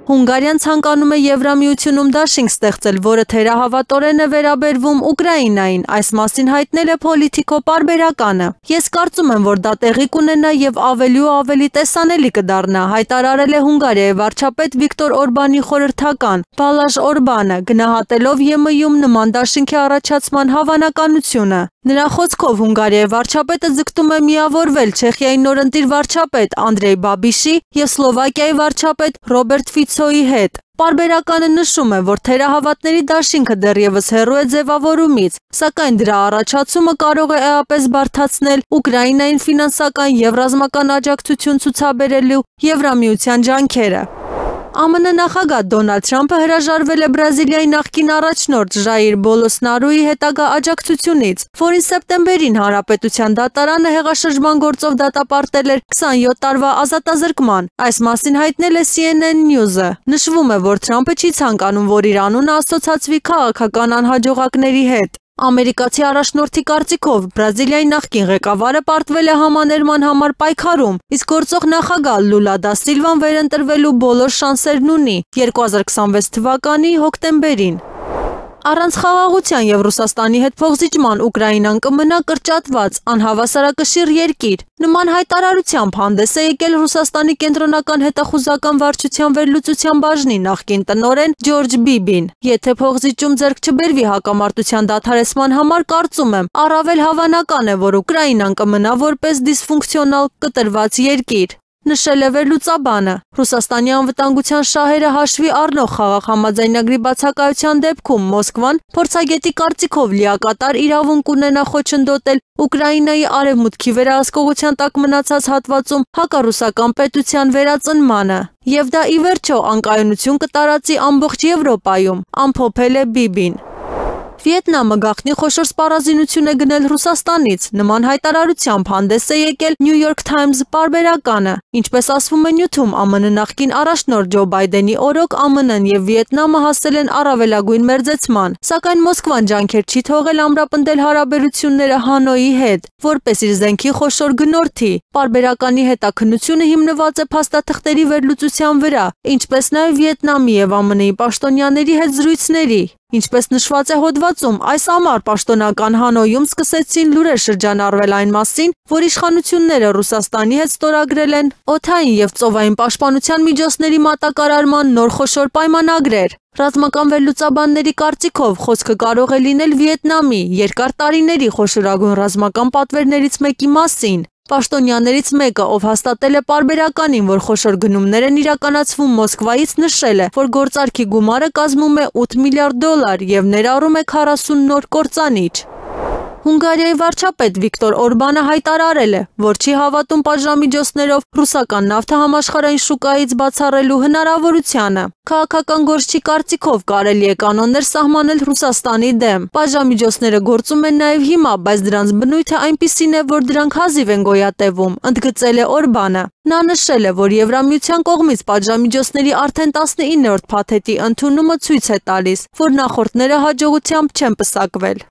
Հունգարիան ցանկանում է Եվրամիությունում դաշինք ստեղծել, որը թերահավատորեն է վերաբերվում Ուկրաինային, այս մասին հայտնել է Politico պարբերականը։ Ես կարծում եմ, որ դա տեղի կունենա եւ ավելի ու ավելի տեսանելի կդառնա, հայտարարել է Հունգարիայի վարչապետ Վիկտոր Օրբանի խորհրդական Բալազս Օրբանը, գնահատելով ԵՄ-ում նման դաշինքի առաջացման հավանականությունը։ Նրա խոսքով Հունգարիայի վարչապետը ձգտում է միավորվել Չեխիայի նորընտիր վարչապետ Անդրեյ Բաբիշի եւ Սլովակիայի վարչապետ Ռոբերտ Ֆիցոյի հետ։ Պարբերականը նշում է, որ թերահավատների դաշինքը դեռևս հեռու է ձևավորումից, սակայն դրա առաջացումը կարող է էապես բարդացնել Ուկրաինային ֆինանսական եւ ռազմական աջակցություն ցուցաբերելու Եվրամիության ջանքերը։ ԱՄՆ նախագահ Դոնալդ Թրամփը հրաժարվել է Բրազիլիայի նախկին առաջնորդ Ժայիր Բոլսոնարոյի հետագա աջակցությունից, որին սեպտեմբերին Հանրապետության դատարանը հեղաշրջման գործով դատապարտել էր 27 տարվա ազատազրկման։ Այս մասին հայտնել է CNN News-ը։ Նշվում է, որ Թրամփը չի ցանկանում, որ իր անունը ասոցացվի քաղաքական անհաջողակների հետ։ Ամերիկացի առաջնորդի կարծիքով Բրազիլիայի նախկին ղեկավարը պարտվել է համաներման համար պայքարում, իսկ գործող նախագահ Լուլա դա Սիլվան վերընտրվելու բոլոր շանսերն ունի 2026 թվականի հոկտեմբերին։ Առանց խաղաղության եւ Ռուսաստանի հետ փոխզիջման Ուկրաինան կմնա կրճատված, անհավասարակշիռ երկիր։ Նման հայտարարությամբ հանդես է եկել Ռուսաստանի կենտրոնական հետախուզական վարչության վերլուծության բաժնի նախկին տնօրեն Ջորջ Բիբին։ Եթե փոխզիջում ձեռք չբերվի հակամարտության դադարեցման համար, կարծում եմ, առավել հավանական է, որ Ուկրաինան կմնա որպես դիսֆունկցիոնալ կտրված երկիր։ Նշել է վերլուծաբանը։ Ռուսաստանի անվտանգության շահերը հաշվի առնող խաղաղ համաձայնագրի բացակայության դեպքում Մոսկվան փորձագետի կարծիքով լիակատար իրավունք ունենա խոչընդոտել Ուկրաինայի արևմուտքի վերահսկողության տակ մնացած հատվածում հակառուսական պետության վերածնմանը։ Եվ դա ի վերջո անկայունություն կտարածի ամբողջ Եվրոպայում, ամփոփել է Բիբին։ Վիետնամը գաղտնի խոշոր սպառազինություն է գնել Ռուսաստանից, նման հայտարարությամբ հանդես է եկել New York Times պարբերականը։ Ինչպես ասվում է նյութում, ԱՄՆ նախկին առաջնորդ Ջո Բայդենի օրոք ԱՄՆ-ն եւ Վիետնամը հասել են առավելագույն մերձեցման, սակայն Մոսկվան ջանքեր չի թողել ամրապնդել հարաբերությունները Հանոյի հետ, որպես իր զենքի խոշոր գնորդի։ Պարբերականի հետաքննությունը հիմնված է փաստաթղթերի վերլուծության վրա, ինչպես նաեւ Վիետնամի եւ ԱՄՆ-ի պաշտոնյաների հետ զրույցների։ Ինչպես նշված է հոդվածում, այս ամառ պաշտոնական Հանոյում սկսեցին լուրեր շրջանառվել այն մասին, որ իշխանությունները Ռուսաստանի հետ ստորագրել են օդային եւ ծովային պաշտպանության միջոցների մատակարարման նոր խոշոր պայմանագրեր։ Ռազմական վերլուծաբանների կարծիքով խոսքը կարող է լինել Վիետնամի երկար տարիների խոշորագույն ռազմական պատվերներից մեկի մասին։ Պաշտոնյաներից մեկը, ով հաստատել է պարբերականին, որ խոշոր գնումներ են իրականացվում Մոսկվայից, նշել է, որ գործարքի գումարը կազմում է 8 միլիարդ դոլար եւ ներառում է 40 նոր կործանիչ։ Հունգարիայի վարչապետ Վիկտոր Օրբանը հայտարարել է, որ չի հավատում պատժամիջոցներով ռուսական նավթը համաշխարհային շուկայից բացառելու հնարավորությանը։ Քաղաքական գործչի կարծիքով կարելի է կանոններ սահմանել Ռուսաստանի դեմ։ Պատժամիջոցները գործում են նաև հիմա, բայց դրանց բնույթը այնպիսին է, որ դրանք հազիվ են գոյատևում, ընդգծել է Օրբանը։ Նա նշել է, որ Եվրամիության կողմից պատժամիջոցների արդեն 19-րդ փաթեթի ընդունումը ցույց է տալիս, որ նախորդները հաջողությամբ չեն պսակվել։